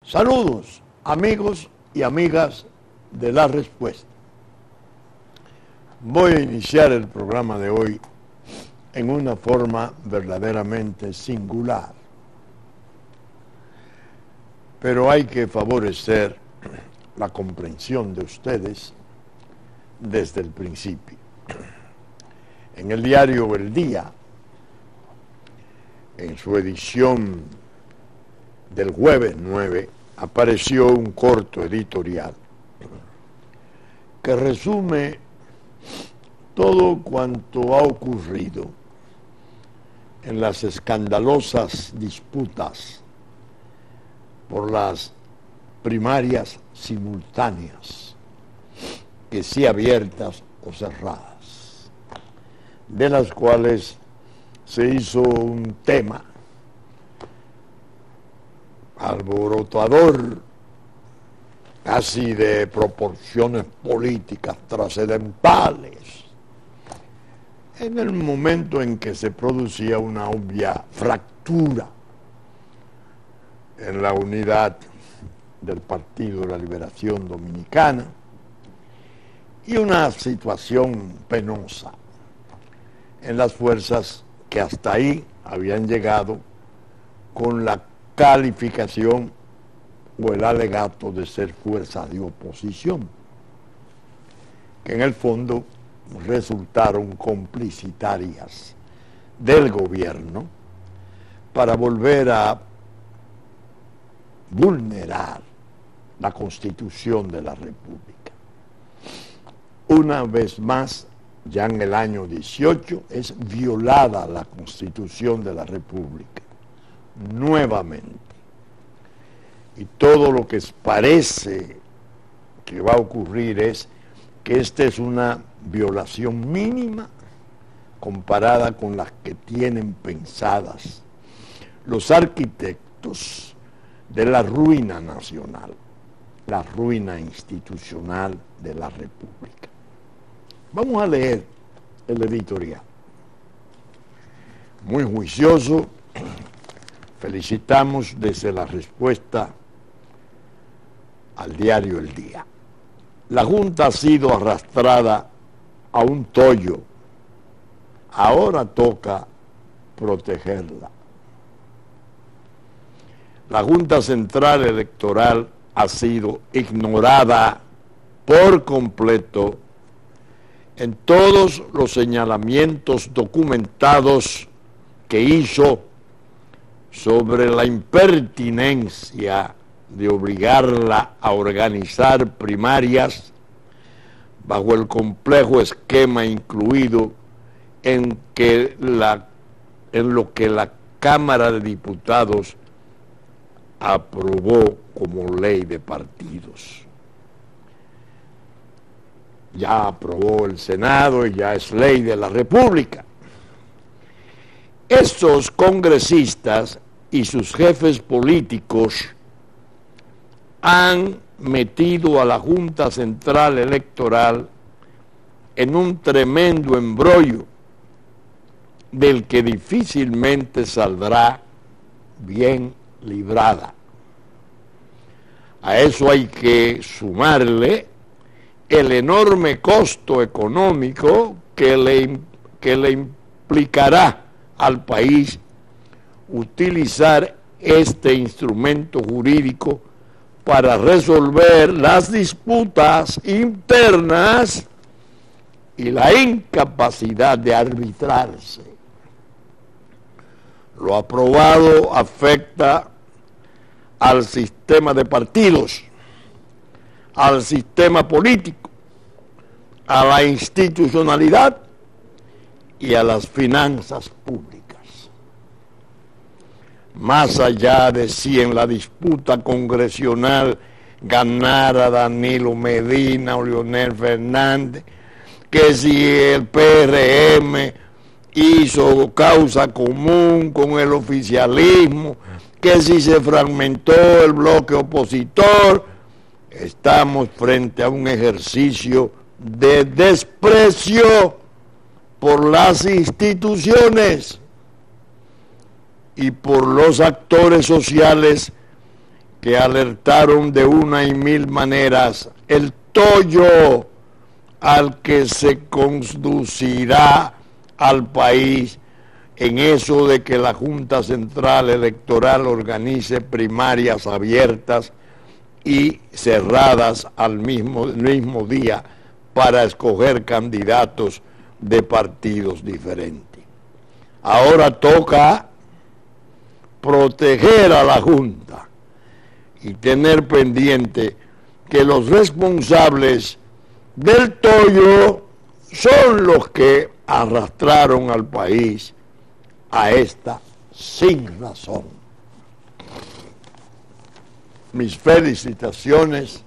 Saludos, amigos y amigas de La Respuesta. Voy a iniciar el programa de hoy en una forma verdaderamente singular, pero hay que favorecer la comprensión de ustedes desde el principio. En el diario El Día, en su edición del jueves 9, apareció un corto editorial que resume todo cuanto ha ocurrido en las escandalosas disputas por las primarias simultáneas, que sí abiertas o cerradas, de las cuales se hizo un tema alborotador, casi de proporciones políticas trascendentales, en el momento en que se producía una obvia fractura en la unidad del Partido de la Liberación Dominicana y una situación penosa en las fuerzas que hasta ahí habían llegado con la calificación o el alegato de ser fuerzas de oposición, que en el fondo resultaron complicitarias del gobierno para volver a vulnerar la Constitución de la República. Una vez más, ya en el año 18, es violada la Constitución de la República nuevamente, y todo lo que parece que va a ocurrir es que esta es una violación mínima comparada con las que tienen pensadas los arquitectos de la ruina nacional, la ruina institucional de la República. Vamos a leer el editorial. Muy juicioso. Felicitamos desde La Respuesta al diario El Día. La Junta ha sido arrastrada a un tollo. Ahora toca protegerla. La Junta Central Electoral ha sido ignorada por completo en todos los señalamientos documentados que hizo sobre la impertinencia de obligarla a organizar primarias bajo el complejo esquema incluido en lo que la Cámara de Diputados aprobó como ley de partidos. Ya aprobó el Senado y ya es ley de la República. Estos congresistas y sus jefes políticos han metido a la Junta Central Electoral en un tremendo embrollo del que difícilmente saldrá bien librada. A eso hay que sumarle el enorme costo económico que le implicará al país utilizar este instrumento jurídico para resolver las disputas internas y la incapacidad de arbitrarse. Lo aprobado afecta al sistema de partidos, al sistema político, a la institucionalidad y a las finanzas públicas. Más allá de si en la disputa congresional ganara Danilo Medina o Leonel Fernández, que si el PRM hizo causa común con el oficialismo, que si se fragmentó el bloque opositor, estamos frente a un ejercicio de desprecio por las instituciones y por los actores sociales que alertaron de una y mil maneras el tollo al que se conducirá al país en eso de que la Junta Central Electoral organice primarias abiertas y cerradas al mismo día para escoger candidatos de partidos diferentes. Ahora toca proteger a la Junta y tener pendiente que los responsables del tollo son los que arrastraron al país a esta sin razón. Mis felicitaciones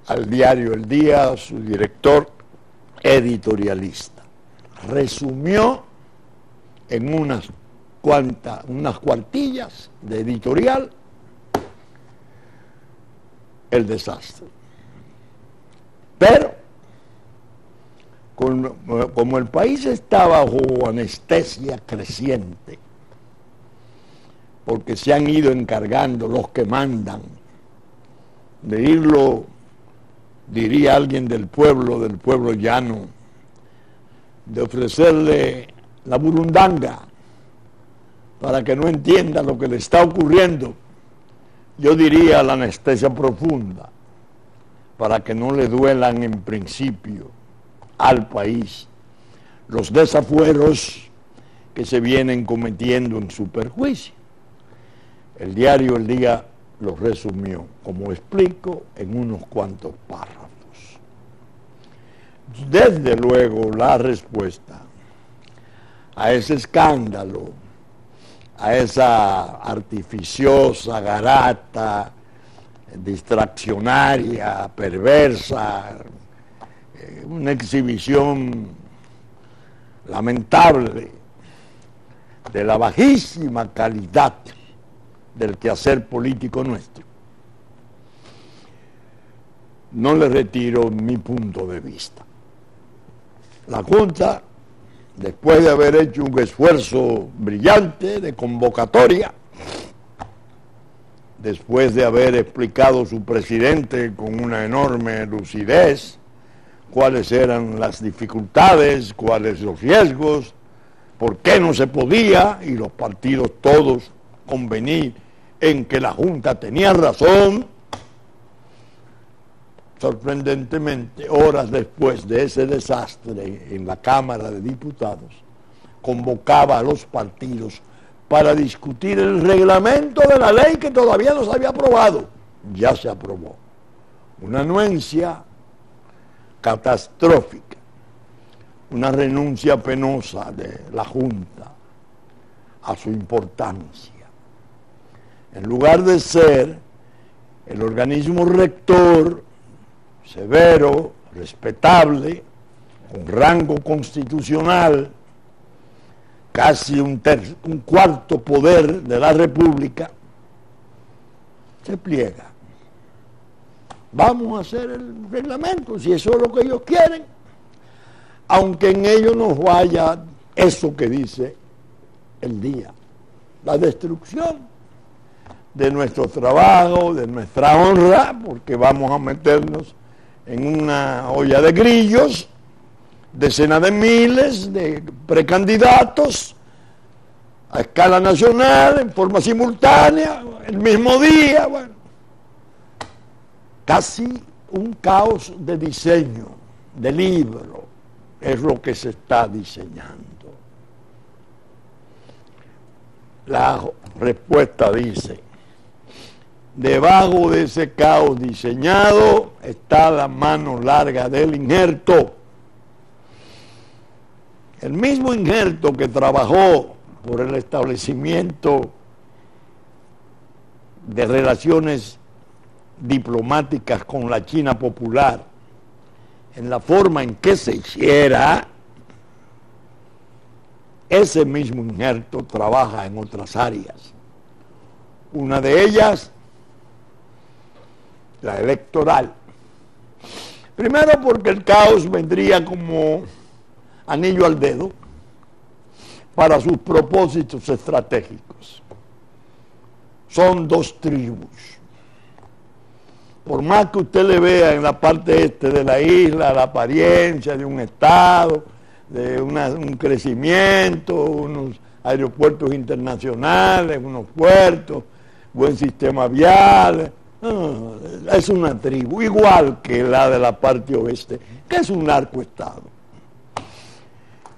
al diario El Día, su director editorialista. Resumió en unas cuartillas de editorial el desastre. Pero, como el país está bajo anestesia creciente, porque se han ido encargando los que mandan de irlo, diría alguien del pueblo llano, de ofrecerle la burundanga para que no entienda lo que le está ocurriendo. Yo diría la anestesia profunda, para que no le duelan en principio al país los desafueros que se vienen cometiendo en su perjuicio. El diario El Día lo resumió, como explico, en unos cuantos párrafos. Desde luego, la respuesta a ese escándalo, a esa artificiosa garata, distraccionaria, perversa, una exhibición lamentable de la bajísima calidad del quehacer político nuestro. No le retiro mi punto de vista. La Junta, después de haber hecho un esfuerzo brillante de convocatoria, después de haber explicado su presidente con una enorme lucidez cuáles eran las dificultades, cuáles los riesgos, por qué no se podía, y los partidos todos convenir en que la Junta tenía razón, sorprendentemente, horas después de ese desastre en la Cámara de Diputados, convocaba a los partidos para discutir el reglamento de la ley que todavía no se había aprobado. Ya se aprobó. Una anuencia catastrófica, una renuncia penosa de la Junta a su importancia. En lugar de ser el organismo rector, severo, respetable, con rango constitucional, casi un cuarto poder de la República, se pliega. Vamos a hacer el reglamento, si eso es lo que ellos quieren, aunque en ello nos vaya eso que dice El Día, la destrucción de nuestro trabajo, de nuestra honra, porque vamos a meternos en una olla de grillos, decenas de miles de precandidatos a escala nacional, en forma simultánea, el mismo día, bueno, casi un caos de diseño, de libro, es lo que se está diseñando. La respuesta dice: debajo de ese caos diseñado está la mano larga del injerto. El mismo injerto que trabajó por el establecimiento de relaciones diplomáticas con la China popular, en la forma en que se hiciera, ese mismo injerto trabaja en otras áreas. Una de ellas, la electoral. Primero porque el caos vendría como anillo al dedo , para sus propósitos estratégicos. son dos tribus. Por más que usted le vea en la parte este de la isla la apariencia de un estado, de un crecimiento, unos aeropuertos internacionales, unos puertos, buen sistema vial, no, es una tribu, igual que la de la parte oeste, que es un narcoestado.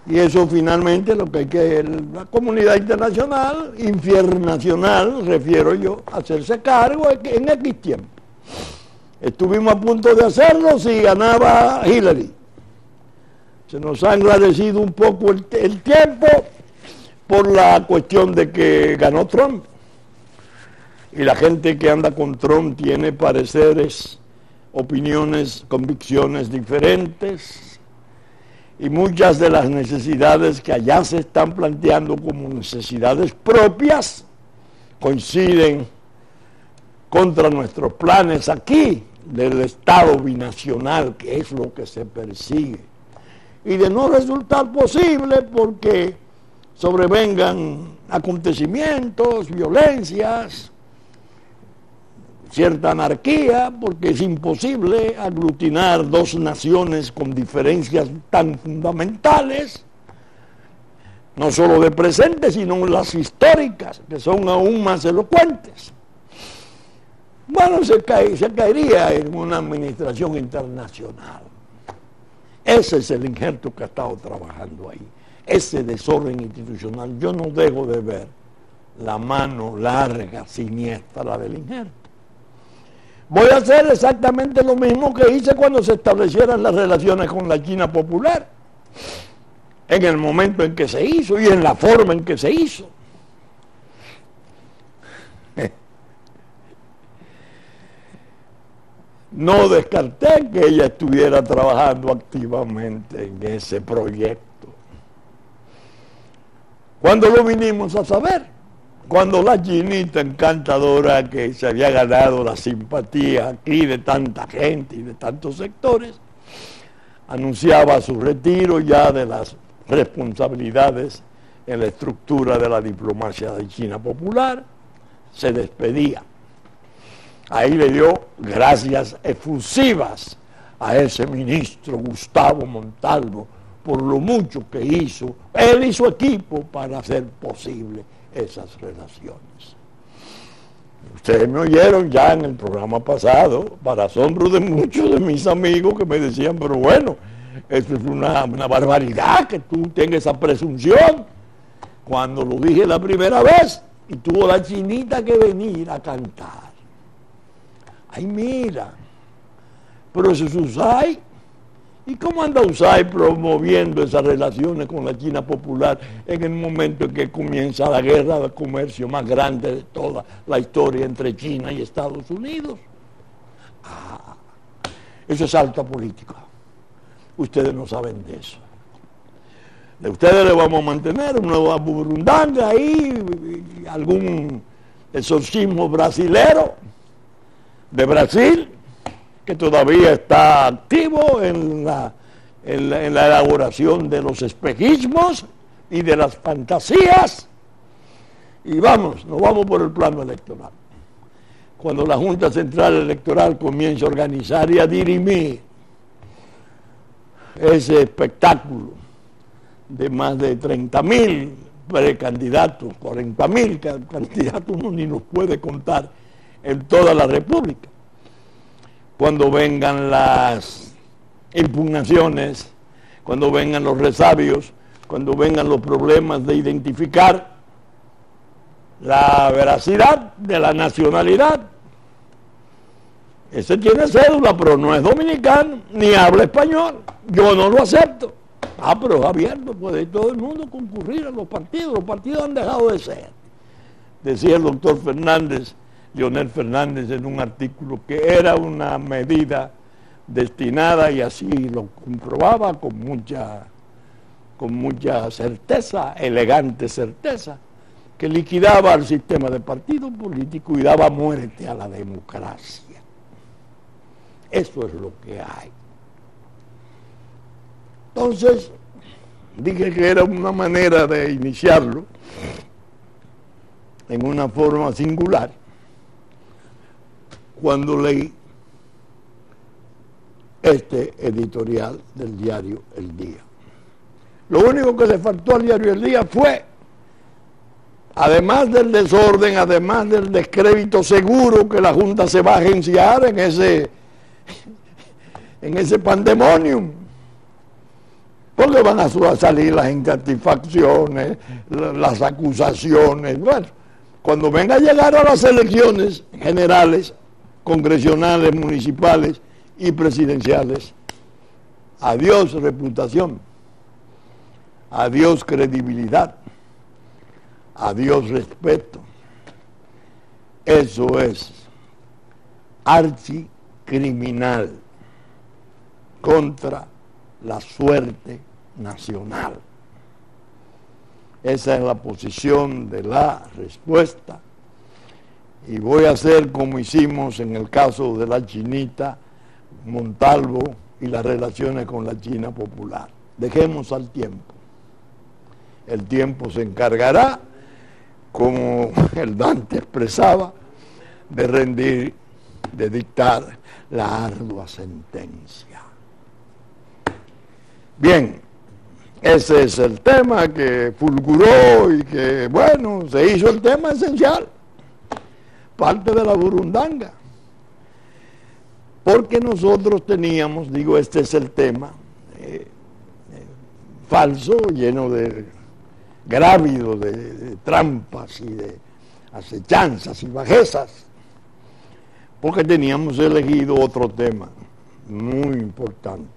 Y eso finalmente lo que hay que la comunidad internacional, internacional, refiero yo, hacerse cargo en X tiempo. Estuvimos a punto de hacerlo si ganaba Hillary. Se nos ha enrarecido un poco el tiempo por la cuestión de que ganó Trump. Y la gente que anda con Trump tiene pareceres, opiniones, convicciones diferentes. Y muchas de las necesidades que allá se están planteando como necesidades propias coinciden contra nuestros planes aquí del Estado binacional, que es lo que se persigue. Y de no resultar posible porque sobrevengan acontecimientos, violencias, cierta anarquía, porque es imposible aglutinar dos naciones con diferencias tan fundamentales, no solo de presente, sino las históricas, que son aún más elocuentes. Bueno, se caería en una administración internacional. Ese es el injerto que ha estado trabajando ahí, ese desorden institucional. Yo no dejo de ver la mano larga, siniestra del injerto. Voy a hacer exactamente lo mismo que hice cuando se establecieran las relaciones con la China popular, en el momento en que se hizo y en la forma en que se hizo. No descarté que ella estuviera trabajando activamente en ese proyecto. Cuando lo vinimos a saber, cuando la chinita encantadora que se había ganado la simpatía aquí de tanta gente y de tantos sectores, anunciaba su retiro ya de las responsabilidades en la estructura de la diplomacia de China popular, se despedía. Ahí le dio gracias efusivas a ese ministro Gustavo Montalvo por lo mucho que hizo él y su equipo para hacer posible esas relaciones. Ustedes me oyeron ya en el programa pasado, para asombro de muchos de mis amigos que me decían, pero bueno, esto es una barbaridad que tú tengas esa presunción. Cuando lo dije la primera vez y tuvo la chinita que venir a cantar. Ay, mira, pero eso es USAID. ¿Y cómo anda USAID promoviendo esas relaciones con la China popular en el momento en que comienza la guerra de comercio más grande de toda la historia entre China y Estados Unidos? Ah, eso es alta política. Ustedes no saben de eso. De ustedes le vamos a mantener una burundanga ahí, algún exorcismo brasilero de Brasil, que todavía está activo en la elaboración de los espejismos y de las fantasías. Y nos vamos por el plano electoral. Cuando la Junta Central Electoral comience a organizar y a dirimir ese espectáculo de más de 30.000 precandidatos, 40.000 candidatos, uno ni nos puede contar en toda la República. Cuando vengan las impugnaciones, cuando vengan los resabios, cuando vengan los problemas de identificar la veracidad de la nacionalidad. Ese tiene cédula, pero no es dominicano, ni habla español. Yo no lo acepto. Ah, pero es abierto, puede todo el mundo concurrir a los partidos. Los partidos han dejado de ser. Decía el doctor Fernández, Leonel Fernández, en un artículo que era una medida destinada, y así lo comprobaba con mucha certeza, elegante certeza, que liquidaba al sistema de partido político y daba muerte a la democracia. Eso es lo que hay. Entonces, dije que era una manera de iniciarlo en una forma singular. cuando leí este editorial del diario El Día. Lo único que le faltó al diario El Día fue, además del desorden, además del descrédito seguro que la Junta se va a agenciar en ese pandemonium, porque van a salir las insatisfacciones, las acusaciones. Bueno, cuando venga a llegar a las elecciones generales, congresionales, municipales y presidenciales, adiós reputación, adiós credibilidad, adiós respeto. Eso es archicriminal contra la suerte nacional. Esa es la posición de la respuesta, y voy a hacer como hicimos en el caso de la Chinita, Montalvo y las relaciones con la China popular. Dejemos al tiempo. El tiempo se encargará, como el Dante expresaba, de rendir, de dictar la ardua sentencia. Bien, ese es el tema que fulguró y que, bueno, se hizo el tema esencial, parte de la burundanga. Porque nosotros teníamos, digo, este es el tema, falso, lleno de grávido, de trampas y de acechanzas y bajezas, porque teníamos elegido otro tema muy importante,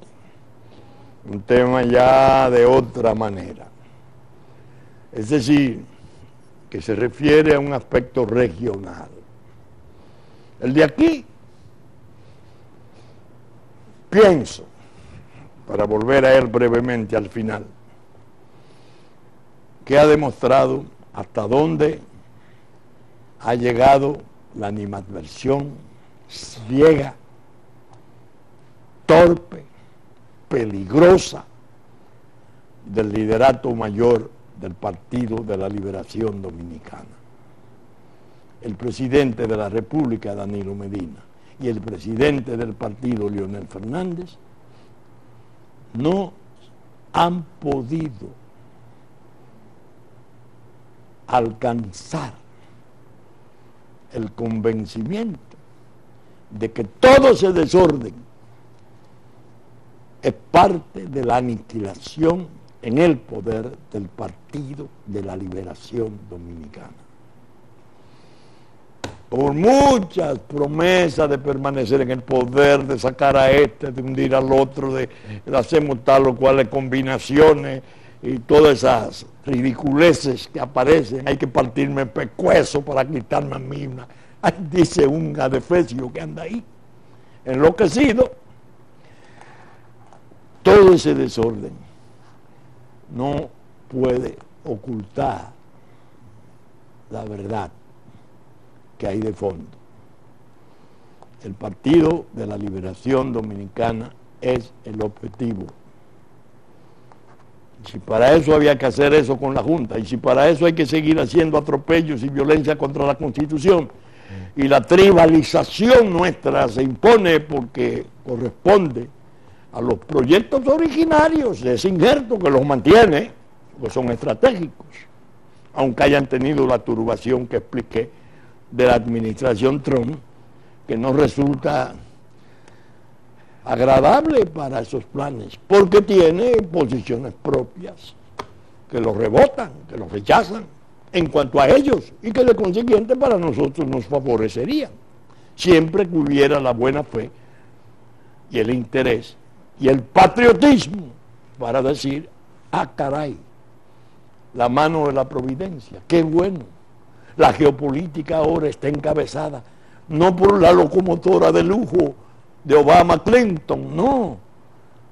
un tema ya de otra manera, es decir, que se refiere a un aspecto regional. El de aquí, pienso, para volver a él brevemente al final, que ha demostrado hasta dónde ha llegado la animadversión ciega, torpe, peligrosa del liderato mayor del Partido de la Liberación Dominicana. El presidente de la República, Danilo Medina, y el presidente del partido, Leonel Fernández, no han podido alcanzar el convencimiento de que todo ese desorden es parte de la aniquilación en el poder del Partido de la Liberación Dominicana. Por muchas promesas de permanecer en el poder, de sacar a este, de hundir al otro, de hacemos tal o cual combinaciones y todas esas ridiculeces que aparecen, hay que partirme el pescuezo para quitarme a mí una, dice un adefesio que anda ahí, enloquecido. Todo ese desorden no puede ocultar la verdad que hay de fondo. El Partido de la Liberación Dominicana es el objetivo. Si para eso había que hacer eso con la Junta, y si para eso hay que seguir haciendo atropellos y violencia contra la Constitución, y la tribalización nuestra se impone porque corresponde a los proyectos originarios de ese injerto que los mantiene, porque son estratégicos, aunque hayan tenido la turbación que expliqué de la administración Trump, que no resulta agradable para esos planes, porque tiene posiciones propias que los rebotan, que los rechazan en cuanto a ellos, y que de consiguiente para nosotros nos favorecerían, siempre que hubiera la buena fe y el interés y el patriotismo para decir, ah caray, la mano de la providencia, qué bueno, la geopolítica ahora está encabezada no por la locomotora de lujo de Obama Clinton, no,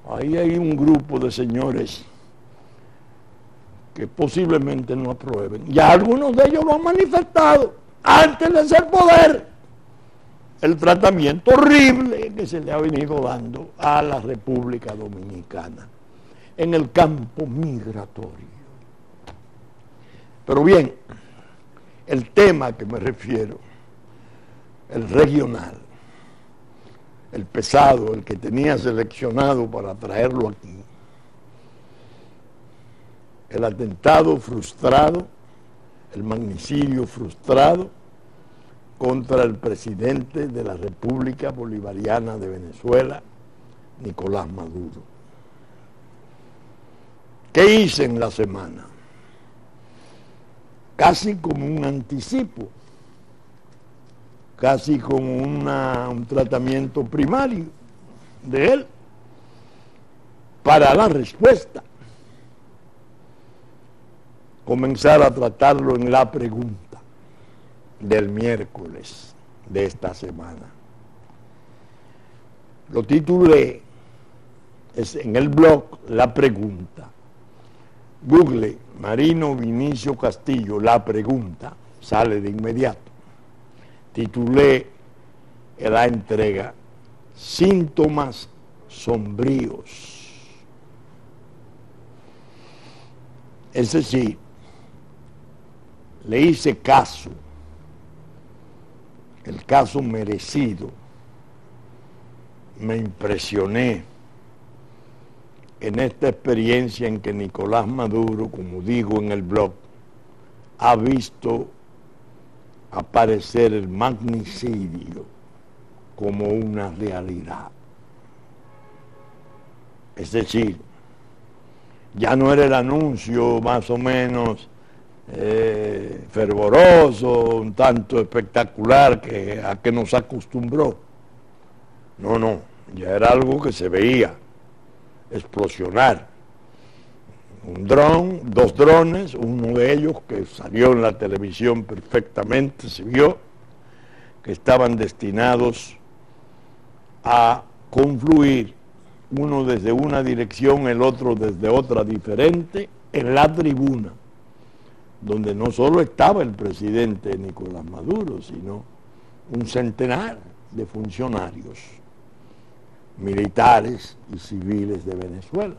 ahí hay un grupo de señores que posiblemente no aprueben, ya algunos de ellos lo han manifestado antes de ser poder, el tratamiento horrible que se le ha venido dando a la República Dominicana en el campo migratorio. Pero bien, el tema que me refiero, el regional, el pesado, el que tenía seleccionado para traerlo aquí. El atentado frustrado, el magnicidio frustrado contra el presidente de la República Bolivariana de Venezuela, Nicolás Maduro. ¿Qué hice en la semana? Casi como un anticipo, casi como un tratamiento primario de él para la respuesta. Comenzar a tratarlo en la pregunta del miércoles de esta semana. Lo titulé, es en el blog, La Pregunta. Google, Marino Vinicio Castillo, La Pregunta, sale de inmediato. Titulé la entrega, Síntomas sombríos. Es decir, le hice caso, el caso merecido, me impresioné en esta experiencia en que Nicolás Maduro, como digo en el blog, ha visto aparecer el magnicidio como una realidad. Es decir, ya no era el anuncio más o menos fervoroso, un tanto espectacular a que nos acostumbró. No, ya era algo que se veía explosionar. Un dron, 2 drones, uno de ellos que salió en la televisión perfectamente, se vio que estaban destinados a confluir, uno desde una dirección, el otro desde otra diferente, en la tribuna, donde no solo estaba el presidente Nicolás Maduro, sino un centenar de funcionarios militares y civiles de Venezuela.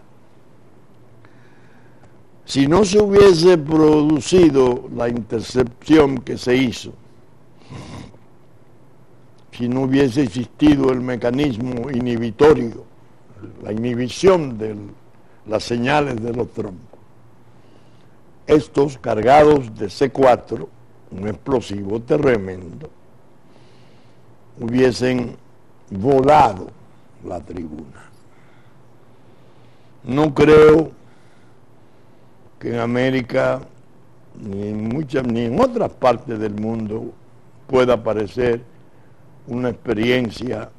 Si no se hubiese producido la intercepción que se hizo, si no hubiese existido el mecanismo inhibitorio, la inhibición de las señales de los troncos, estos cargados de C4, un explosivo tremendo, hubiesen volado la tribuna. No creo que en América ni en otras partes del mundo pueda aparecer una experiencia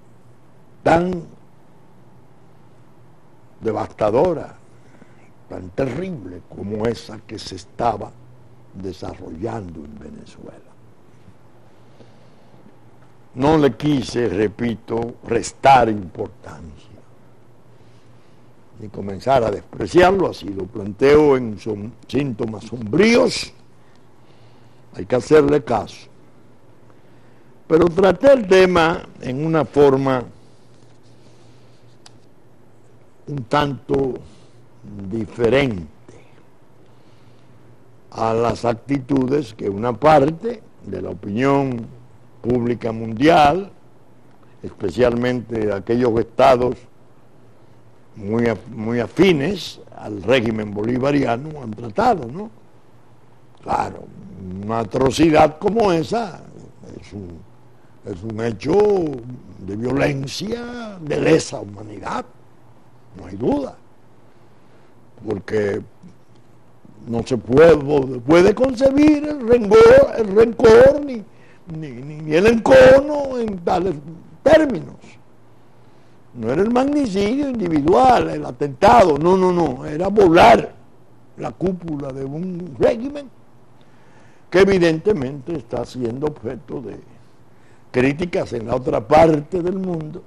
tan devastadora, tan terrible como esa que se estaba desarrollando en Venezuela. No le quise, repito, restar importancia ni comenzar a despreciarlo, así lo planteo en síntomas sombríos, hay que hacerle caso. Pero traté el tema en una forma un tanto diferente a las actitudes que una parte de la opinión pública mundial, especialmente aquellos estados muy afines al régimen bolivariano, han tratado, ¿no? Claro, una atrocidad como esa es un hecho de violencia, de lesa humanidad, no hay duda, porque no se puede concebir el rencor ni el encono en tales términos. No era el magnicidio individual, el atentado, no, era volar la cúpula de un régimen que evidentemente está siendo objeto de críticas en la otra parte del mundo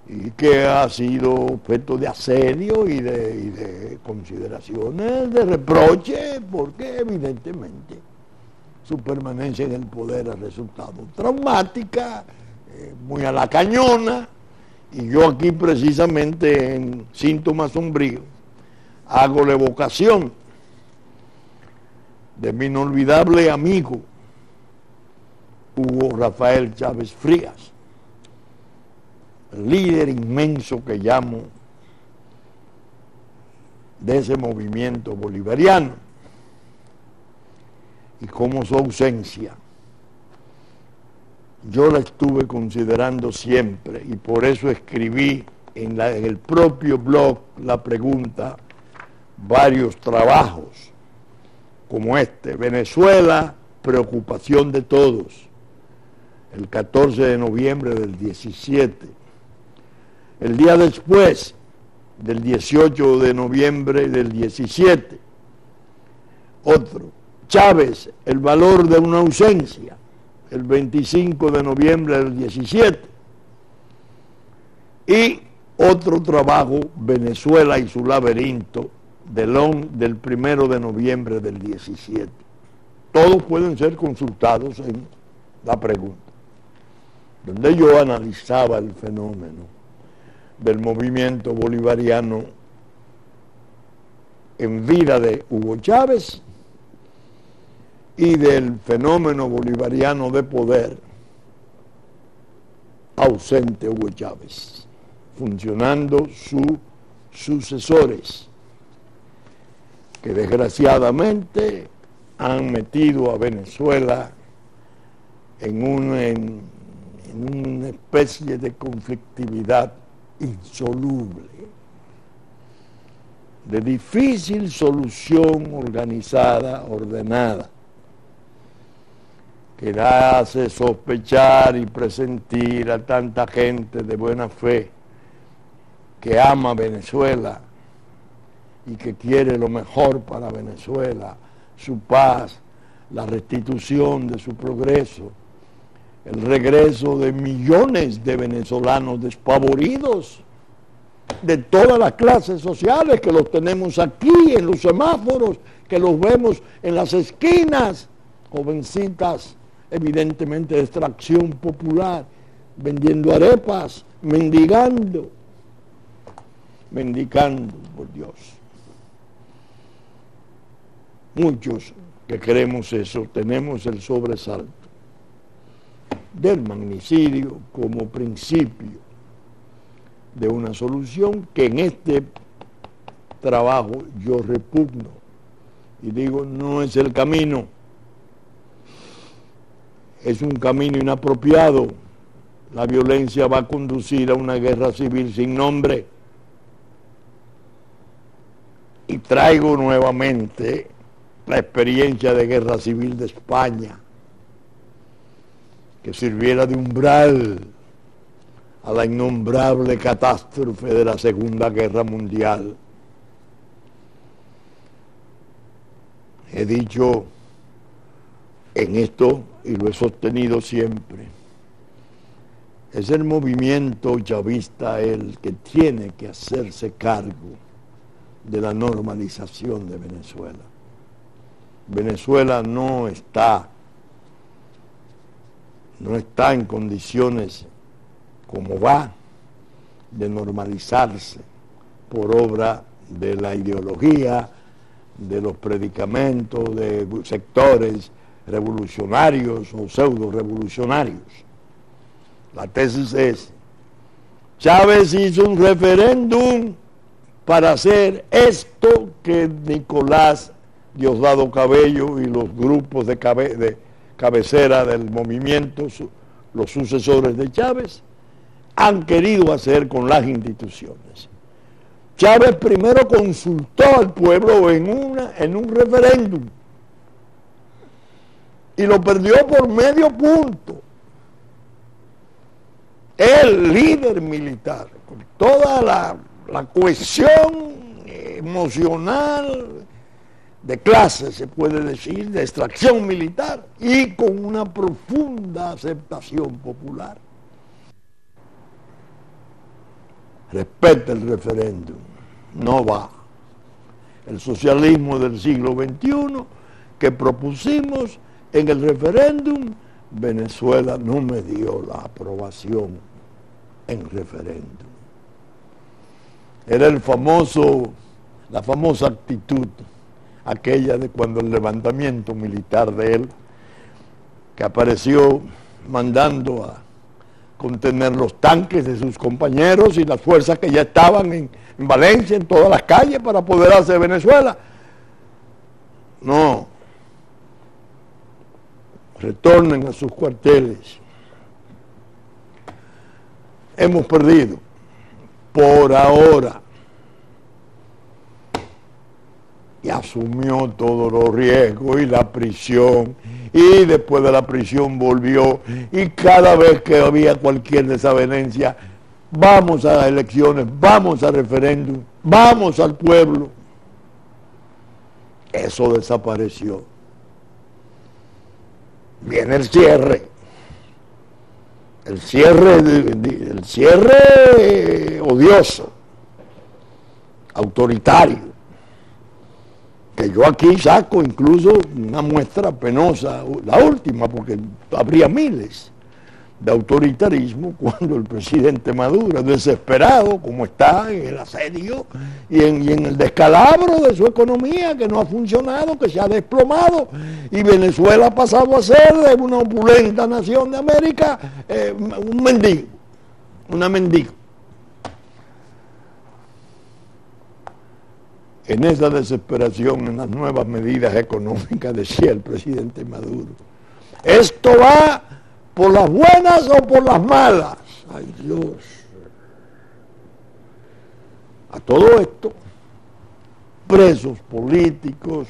y que ha sido objeto de asedio y de consideraciones, de reproche, porque evidentemente su permanencia en el poder ha resultado traumática, muy a la cañona, y yo aquí precisamente en Síntomas Sombríos hago la evocación de mi inolvidable amigo Hugo Rafael Chávez Frías, líder inmenso que llamo de ese movimiento bolivariano, y como su ausencia yo la estuve considerando siempre, y por eso escribí en el propio blog La Pregunta varios trabajos como este: Venezuela, preocupación de todos, el 14 de noviembre del 17. El día después, del 18 de noviembre del 17, otro: Chávez, el valor de una ausencia, el 25 de noviembre del 17. Y otro trabajo, Venezuela y su laberinto, del 1 de noviembre del 17. Todos pueden ser consultados en La Pregunta, donde yo analizaba el fenómeno del movimiento bolivariano en vida de Hugo Chávez y del fenómeno bolivariano de poder ausente Hugo Chávez, funcionando sus sucesores, que desgraciadamente han metido a Venezuela en una especie de conflictividad insoluble, de difícil solución organizada, ordenada, que hace sospechar y presentir a tanta gente de buena fe que ama Venezuela y que quiere lo mejor para Venezuela, su paz, la restitución de su progreso, el regreso de millones de venezolanos despavoridos, de todas las clases sociales, que los tenemos aquí en los semáforos, que los vemos en las esquinas, jovencitas evidentemente de extracción popular, vendiendo arepas, mendigando, por Dios. Muchos que queremos eso, tenemos el sobresalto del magnicidio como principio de una solución que en este trabajo yo repugno y digo: no es el camino, es un camino inapropiado. La violencia va a conducir a una guerra civil sin nombre. Y traigo nuevamente la experiencia de guerra civil de España, que sirviera de umbral a la innombrable catástrofe de la Segunda Guerra Mundial. He dicho en esto, y lo he sostenido siempre, es el movimiento chavista el que tiene que hacerse cargo de la normalización de Venezuela. Venezuela no está en condiciones, como va, de normalizarse por obra de la ideología, de los predicamentos de sectores revolucionarios o pseudo revolucionarios. La tesis es: Chávez hizo un referéndum para hacer esto que Nicolás Diosdado Cabello y los grupos de cabecera del movimiento, los sucesores de Chávez, han querido hacer con las instituciones. Chávez primero consultó al pueblo en un referéndum y lo perdió por medio punto. El líder militar, con toda la cohesión emocional de clase, se puede decir, de extracción militar, y con una profunda aceptación popular. Respeta el referéndum, no va. El socialismo del siglo XXI que propusimos en el referéndum, Venezuela no me dio la aprobación en referéndum. Era la famosa actitud, aquella de cuando el levantamiento militar de él, que apareció mandando contener los tanques de sus compañeros y las fuerzas que ya estaban en Valencia, en todas las calles, para poder hacer Venezuela. No. Retornen a sus cuarteles. Hemos perdido, por ahora, y asumió todos los riesgos y la prisión, y después de la prisión volvió, y cada vez que había cualquier desavenencia, vamos a las elecciones, vamos a referéndum, vamos al pueblo. Eso desapareció. Viene el cierre odioso, autoritario, que yo aquí saco incluso una muestra penosa, la última, porque habría miles de autoritarismo cuando el presidente Maduro, desesperado como está en el asedio y en el descalabro de su economía, que no ha funcionado, que se ha desplomado, y Venezuela ha pasado a ser de una opulenta nación de América un mendigo, una mendigo. En esa desesperación, en las nuevas medidas económicas, decía el presidente Maduro, esto va por las buenas o por las malas. Ay, Dios. A todo esto, presos políticos,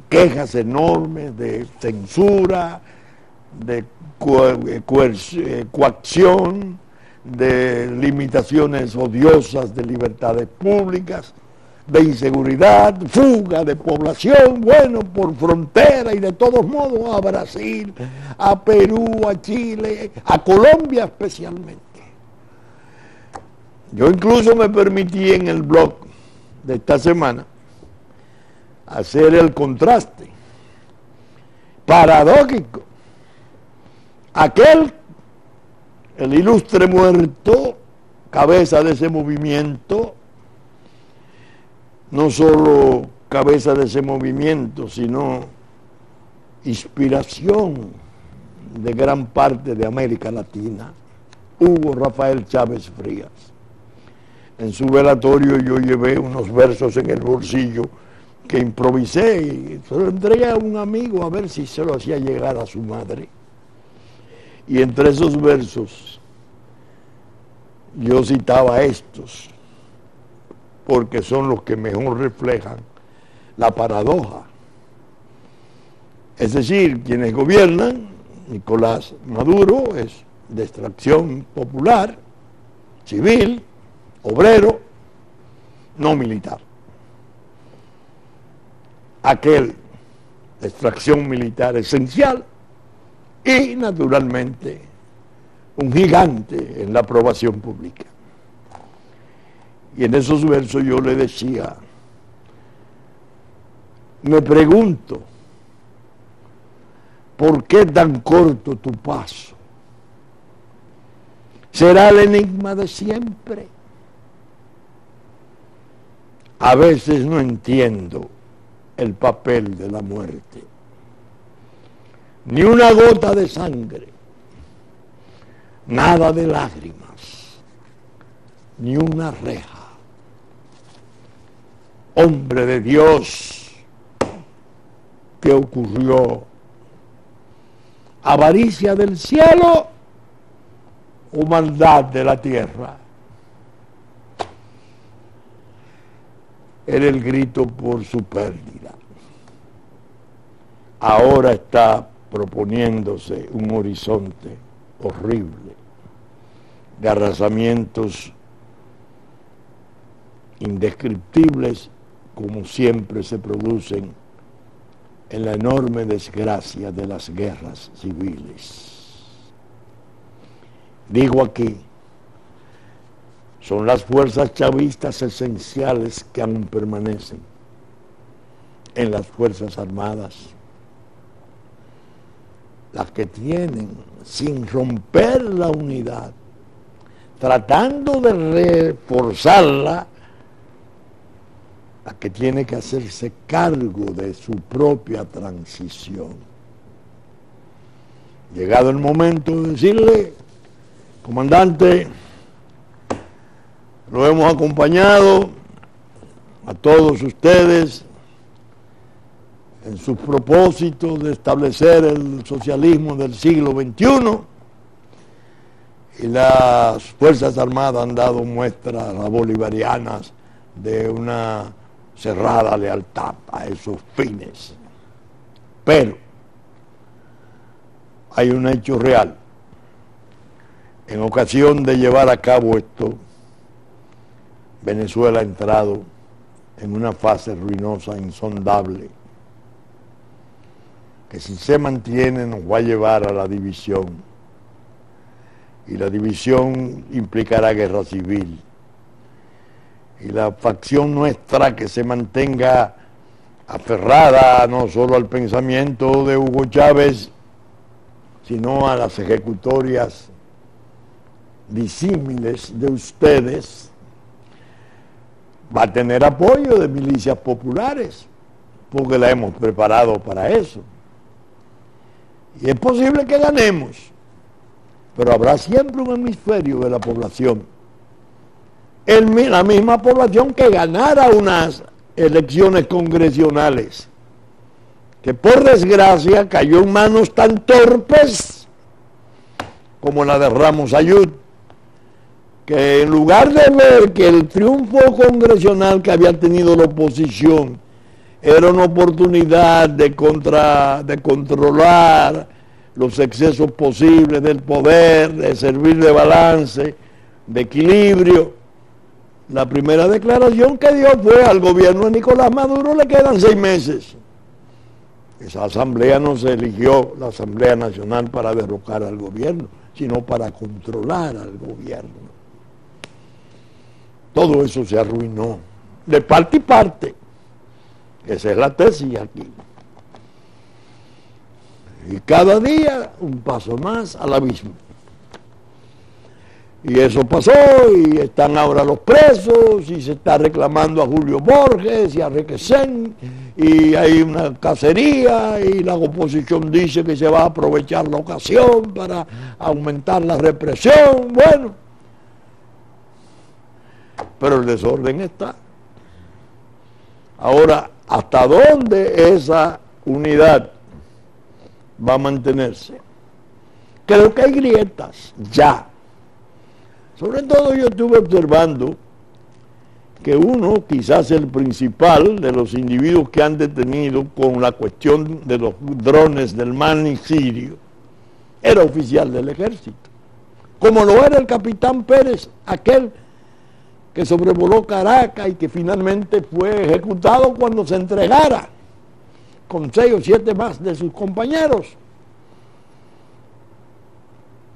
quejas enormes de censura, de coacción, de limitaciones odiosas de libertades públicas, de inseguridad, fuga de población, bueno, por frontera y de todos modos a Brasil, a Perú, a Chile, a Colombia especialmente. Yo incluso me permití en el blog de esta semana hacer el contraste paradójico. El ilustre muerto, cabeza de ese movimiento, no solo cabeza de ese movimiento, sino inspiración de gran parte de América Latina, Hugo Rafael Chávez Frías. En su velatorio yo llevé unos versos en el bolsillo que improvisé y se lo entregué a un amigo a ver si se lo hacía llegar a su madre. Y entre esos versos yo citaba estos, porque son los que mejor reflejan la paradoja. Es decir, quienes gobiernan, Nicolás Maduro es de extracción popular, civil, obrero, no militar. Aquel de extracción militar esencial y, naturalmente, un gigante en la aprobación pública. Y en esos versos yo le decía, me pregunto, ¿por qué tan corto tu paso? ¿Será el enigma de siempre? A veces no entiendo el papel de la muerte. Ni una gota de sangre, nada de lágrimas, ni una reja. Hombre de Dios, ¿qué ocurrió? ¿Avaricia del cielo o maldad de la tierra? Era el grito por su pérdida. Ahora está proponiéndose un horizonte horrible de arrasamientos indescriptibles, como siempre se producen en la enorme desgracia de las guerras civiles. Digo aquí, son las fuerzas chavistas esenciales que aún permanecen en las Fuerzas Armadas, las que tienen, sin romper la unidad, tratando de reforzarla, la que tiene que hacerse cargo de su propia transición. Llegado el momento de decirle, Comandante, lo hemos acompañado a todos ustedes en sus propósitos de establecer el socialismo del siglo XXI, y las Fuerzas Armadas han dado muestras bolivarianas de una cerrada lealtad a esos fines. Pero hay un hecho real. En ocasión de llevar a cabo esto, Venezuela ha entrado en una fase ruinosa, insondable, que si se mantiene nos va a llevar a la división, y la división implicará guerra civil, y la facción nuestra que se mantenga aferrada no solo al pensamiento de Hugo Chávez, sino a las ejecutorias disímiles de ustedes, va a tener apoyo de milicias populares, porque la hemos preparado para eso. Y es posible que ganemos, pero habrá siempre un hemisferio de la población, la misma población que ganara unas elecciones congresionales, que por desgracia cayó en manos tan torpes como la de Ramos Ayud, que en lugar de ver que el triunfo congresional que había tenido la oposición era una oportunidad de controlar los excesos posibles del poder, de servir de balance, de equilibrio, la primera declaración que dio fue: al gobierno de Nicolás Maduro le quedan 6 meses. Esa asamblea no se eligió, la Asamblea Nacional, para derrocar al gobierno, sino para controlar al gobierno. Todo eso se arruinó, de parte y parte. Esa es la tesis aquí. Y cada día un paso más al abismo. Y eso pasó, y están ahora los presos, y se está reclamando a Julio Borges y a Requesén, y hay una cacería, y la oposición dice que se va a aprovechar la ocasión para aumentar la represión. Bueno, pero el desorden está. Ahora, ¿hasta dónde esa unidad va a mantenerse? Creo que hay grietas ya. Sobre todo yo estuve observando que uno, quizás el principal de los individuos que han detenido con la cuestión de los drones del magnicidio, era oficial del ejército, como lo era el capitán Pérez, aquel que sobrevoló Caracas y que finalmente fue ejecutado cuando se entregara, con 6 o 7 más de sus compañeros.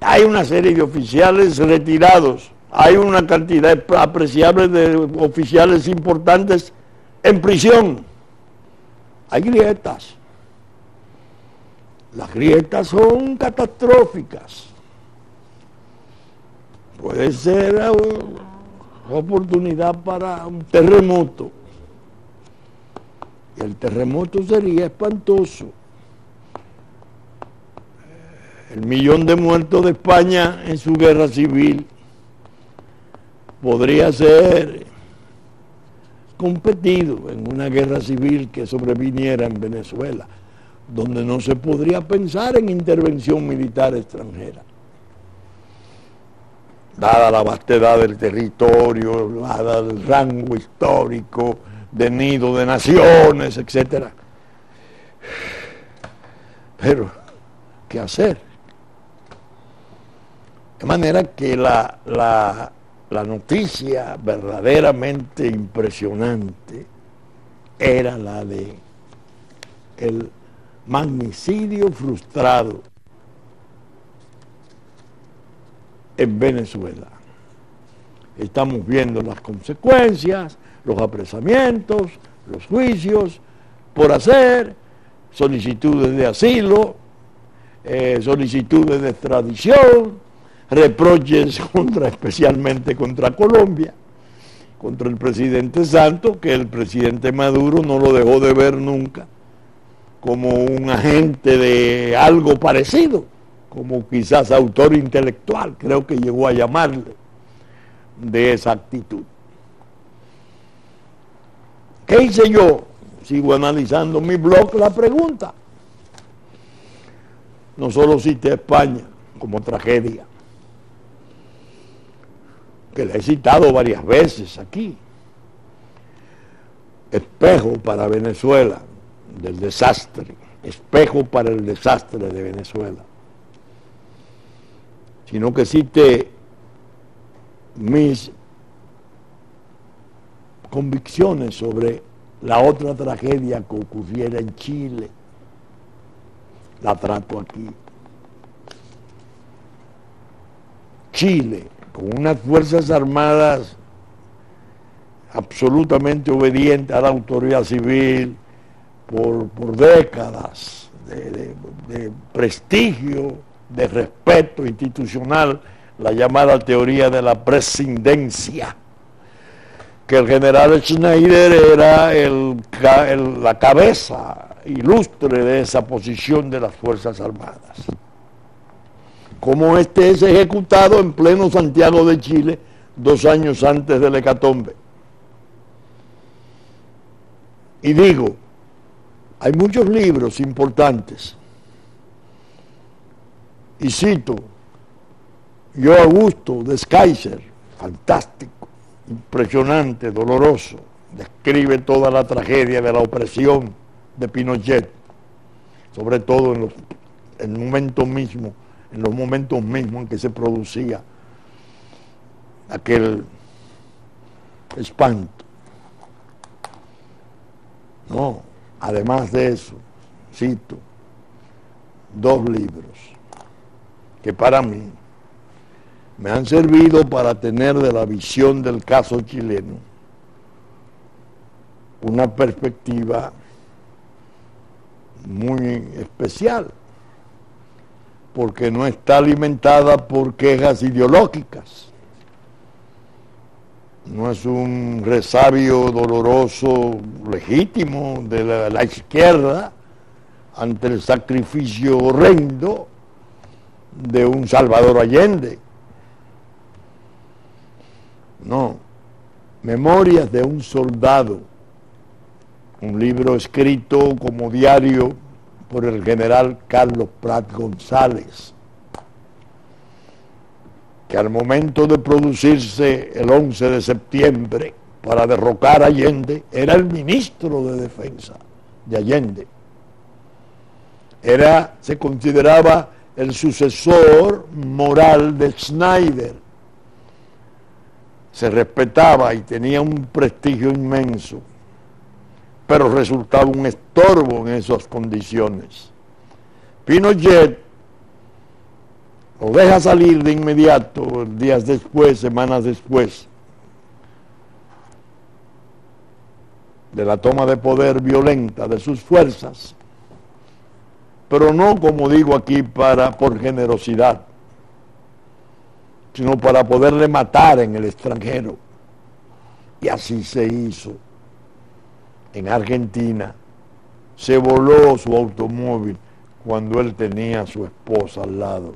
Hay una serie de oficiales retirados, hay una cantidad apreciable de oficiales importantes en prisión. Hay grietas. Las grietas son catastróficas. Puede ser una oportunidad para un terremoto. Y el terremoto sería espantoso. El 1.000.000 de muertos de España en su guerra civil podría ser competido en una guerra civil que sobreviniera en Venezuela, donde no se podría pensar en intervención militar extranjera. Dada la vastedad del territorio, dada el rango histórico de nido de naciones, etc. Pero, ¿qué hacer? De manera que la noticia verdaderamente impresionante era la de el magnicidio frustrado en Venezuela. Estamos viendo las consecuencias, los apresamientos, los juicios por hacer, solicitudes de asilo, solicitudes de extradición, reproches especialmente contra Colombia, contra el presidente Santos, que el presidente Maduro no lo dejó de ver nunca como un agente de algo parecido como quizás autor intelectual, creo que llegó a llamarle, de esa actitud. ¿Qué hice yo? Sigo analizando mi blog la pregunta. No solo cité a España como tragedia, que la he citado varias veces aquí, espejo para Venezuela del desastre, espejo para el desastre de Venezuela, sino que cité mis convicciones sobre la otra tragedia que ocurriera en Chile. La trato aquí. Chile, con unas fuerzas armadas absolutamente obedientes a la autoridad civil por décadas de prestigio, de respeto institucional, la llamada teoría de la presidencia, que el general Schneider era la cabeza ilustre de esa posición de las Fuerzas Armadas. Como este es ejecutado en pleno Santiago de Chile 2 años antes del hecatombe. Y digo, hay muchos libros importantes, y cito Yo Augusto de Schweitzer, fantástico, impresionante, doloroso, describe toda la tragedia de la opresión de Pinochet, sobre todo en los momentos mismos en que se producía aquel espanto. No, además de eso, cito 2 libros que para mí me han servido para tener de la visión del caso chileno una perspectiva muy especial, porque no está alimentada por quejas ideológicas. No es un resabio doloroso, legítimo de la izquierda ante el sacrificio horrendo de un Salvador Allende. No, Memorias de un soldado, un libro escrito como diario por el general Carlos Prat González, que al momento de producirse el 11 de septiembre para derrocar a Allende, era el ministro de Defensa de Allende. Se consideraba el sucesor moral de Schneider. Se respetaba y tenía un prestigio inmenso, pero resultaba un estorbo en esas condiciones. Pinochet lo deja salir de inmediato, días después, semanas después de la toma de poder violenta de sus fuerzas, pero no, como digo aquí, por generosidad, sino para poderle matar en el extranjero. Y así se hizo. En Argentina se voló su automóvil cuando él tenía a su esposa al lado.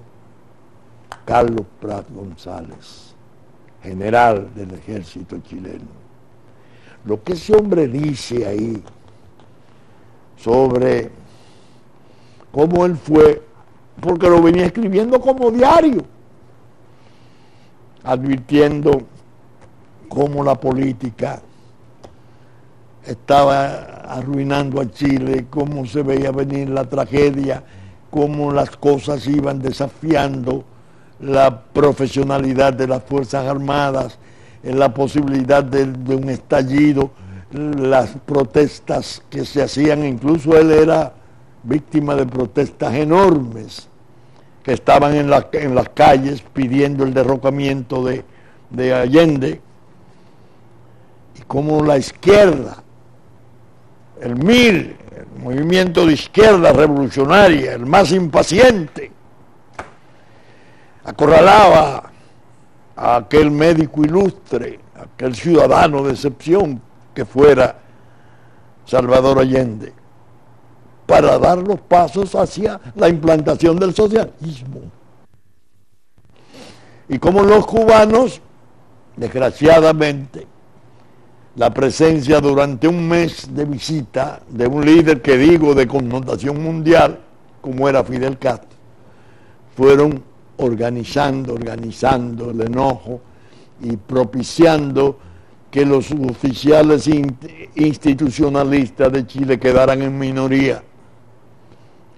Carlos Prat González, general del ejército chileno. Lo que ese hombre dice ahí sobre cómo él fue, porque lo venía escribiendo como diario, advirtiendo cómo la política estaba arruinando a Chile, cómo se veía venir la tragedia, cómo las cosas iban desafiando la profesionalidad de las Fuerzas Armadas, la posibilidad de un estallido, las protestas que se hacían, incluso él era víctima de protestas enormes que estaban en las calles pidiendo el derrocamiento de Allende, y cómo la izquierda, el MIR, el movimiento de izquierda revolucionaria, el más impaciente, acorralaba a aquel médico ilustre, a aquel ciudadano de excepción que fuera Salvador Allende. para dar los pasos hacia la implantación del socialismo. Y como los cubanos, desgraciadamente, la presencia durante un mes de visita de un líder que digo de connotación mundial, como era Fidel Castro, fueron organizando el enojo y propiciando que los oficiales institucionalistas de Chile quedaran en minoría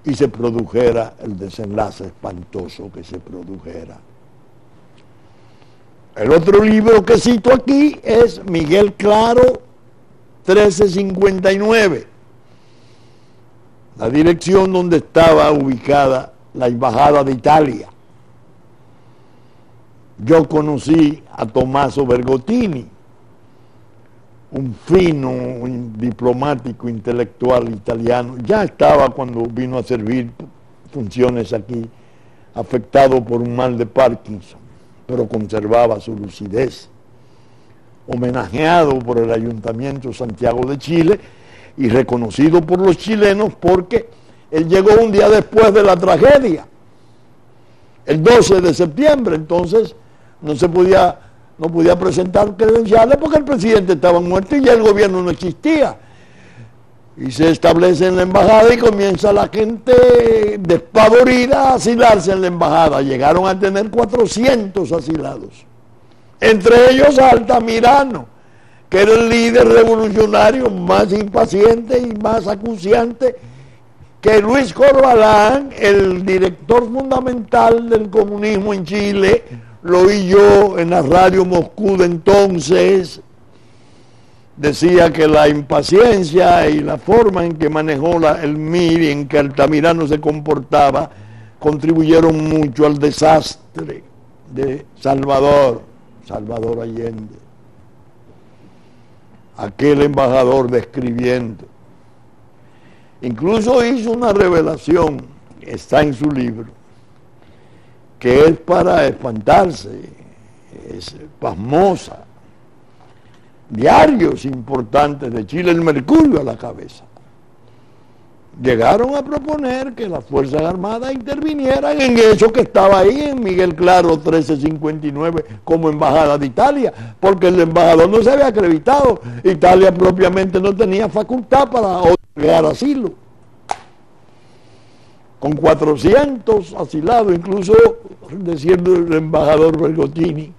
y se produjera el desenlace espantoso que se produjera. El otro libro que cito aquí es Miguel Claro, 1359, la dirección donde estaba ubicada la Embajada de Italia. Yo conocí a Tommaso Bergottini, un fino un diplomático intelectual italiano. Ya estaba cuando vino a servir funciones aquí, afectado por un mal de Parkinson, pero conservaba su lucidez. Homenajeado por el Ayuntamiento de Santiago de Chile y reconocido por los chilenos porque él llegó un día después de la tragedia, el 12 de septiembre, entonces no podía presentar credenciales porque el presidente estaba muerto y ya el gobierno no existía. Y se establece en la embajada y comienza la gente despavorida a asilarse en la embajada. Llegaron a tener 400 asilados. Entre ellos Altamirano, que era el líder revolucionario más impaciente y más acuciante que Luis Corvalán, el director fundamental del comunismo en Chile. Lo oí yo en la radio Moscú de entonces. Decía que la impaciencia y la forma en que manejó el MIR y en que Altamirano se comportaba contribuyeron mucho al desastre de Salvador Allende. Aquel embajador describiendo. Incluso hizo una revelación, está en su libro, que es para espantarse, es pasmosa. Diarios importantes de Chile, el Mercurio a la cabeza, llegaron a proponer que las Fuerzas Armadas intervinieran en eso que estaba ahí en Miguel Claro 1359 como embajada de Italia, porque el embajador no se había acreditado. Italia propiamente no tenía facultad para otorgar asilo. Con 400 asilados, incluso diciendo el embajador Bergottini,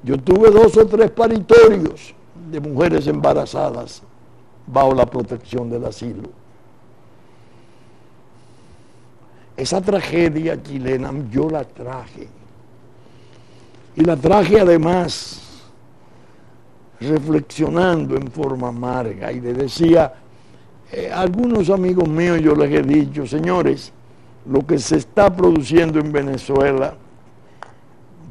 yo tuve 2 o 3 paritorios de mujeres embarazadas bajo la protección del asilo. Esa tragedia chilena yo la traje, y la traje además reflexionando en forma amarga, y le decía a algunos amigos míos, yo les he dicho, señores, lo que se está produciendo en Venezuela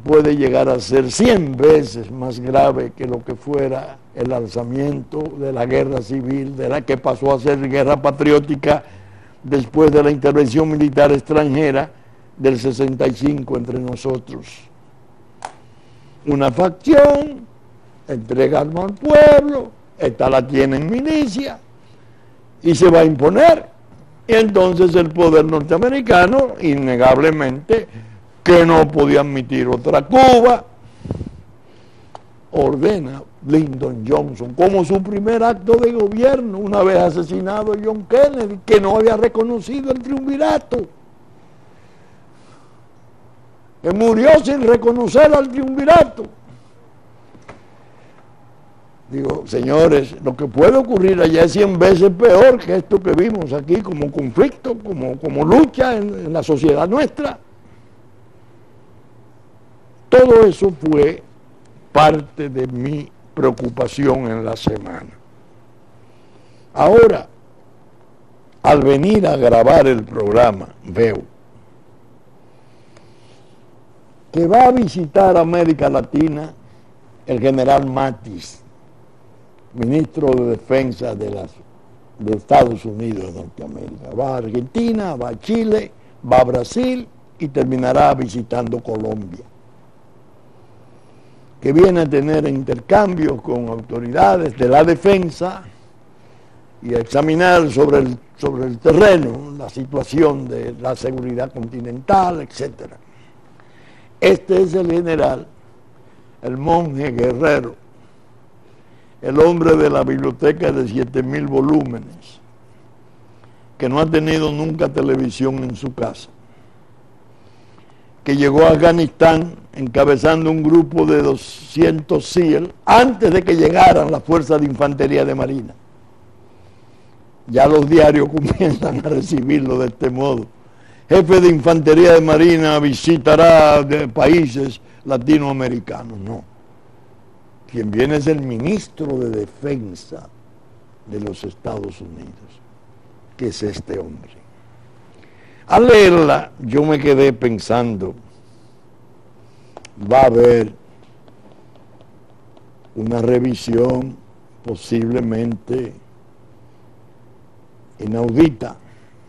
puede llegar a ser 100 veces más grave que lo que fuera el alzamiento de la guerra civil, de la que pasó a ser guerra patriótica después de la intervención militar extranjera del 65 entre nosotros. Una facción entrega armas al pueblo, esta la tiene en milicia y se va a imponer. Y entonces el poder norteamericano, innegablemente, que no podía admitir otra Cuba, ordena Lyndon Johnson como su primer acto de gobierno, una vez asesinado John Kennedy, que no había reconocido el triunvirato, que murió sin reconocer al triunvirato. Digo, señores, lo que puede ocurrir allá es 100 veces peor que esto que vimos aquí como conflicto, como lucha en la sociedad nuestra. Todo eso fue parte de mi preocupación en la semana. Ahora, al venir a grabar el programa, veo que va a visitar América Latina el general Mattis, ministro de Defensa de Estados Unidos de Norteamérica. Va a Argentina, va a Chile, va a Brasil y terminará visitando Colombia, que viene a tener intercambios con autoridades de la defensa y a examinar sobre el terreno la situación de la seguridad continental, etc. Este es el general, el monje guerrero, el hombre de la biblioteca de 7.000 volúmenes, que no ha tenido nunca televisión en su casa, que llegó a Afganistán encabezando un grupo de 200 SEAL antes de que llegaran las fuerzas de infantería de marina. Ya los diarios comienzan a recibirlo de este modo. Jefe de infantería de marina visitará de países latinoamericanos. No. Quien viene es el ministro de Defensa de los Estados Unidos, que es este hombre. Al leerla, yo me quedé pensando, va a haber una revisión posiblemente inaudita,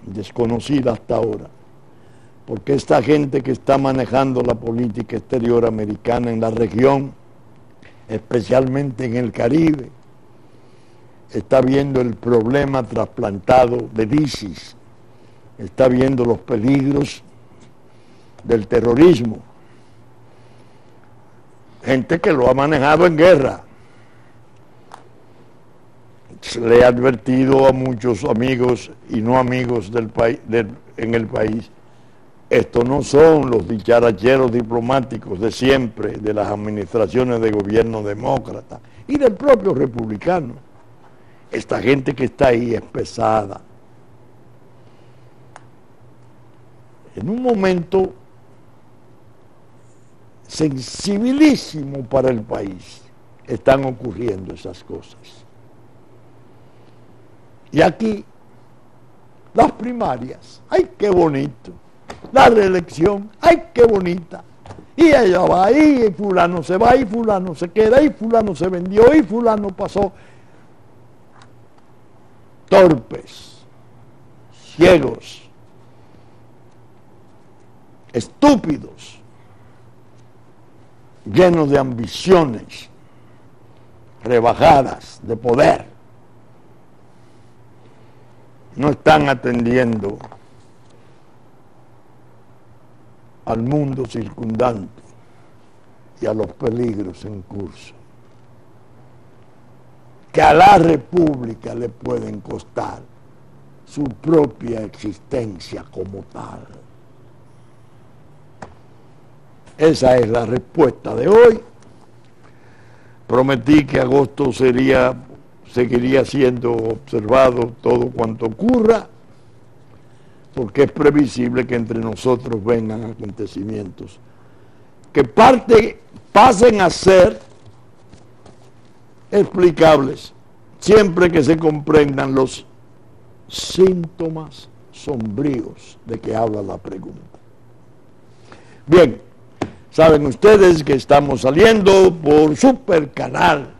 desconocida hasta ahora, porque esta gente que está manejando la política exterior americana en la región, especialmente en el Caribe, está viendo el problema trasplantado de ISIS, está viendo los peligros del terrorismo, gente que lo ha manejado en guerra. Le he advertido a muchos amigos y no amigos del país, en el país, estos no son los dicharacheros diplomáticos de siempre, de las administraciones de gobierno demócrata y del propio republicano. Esta gente que está ahí es pesada. En un momento sensibilísimo para el país están ocurriendo esas cosas. Y aquí, las primarias, ¡ay, qué bonito! La reelección, ¡ay, qué bonita! Y ella va ahí, y fulano se va, y fulano se queda, y fulano se vendió, y fulano pasó. Torpes, ciegos, estúpidos, llenos de ambiciones rebajadas de poder. No están atendiendo al mundo circundante y a los peligros en curso, que a la República le pueden costar su propia existencia como tal. Esa es la respuesta de hoy. Prometí que agosto seguiría siendo observado todo cuanto ocurra, porque es previsible que entre nosotros vengan acontecimientos que pasen a ser explicables siempre que se comprendan los síntomas sombríos de que habla la pregunta. Bien, saben ustedes que estamos saliendo por Super Canal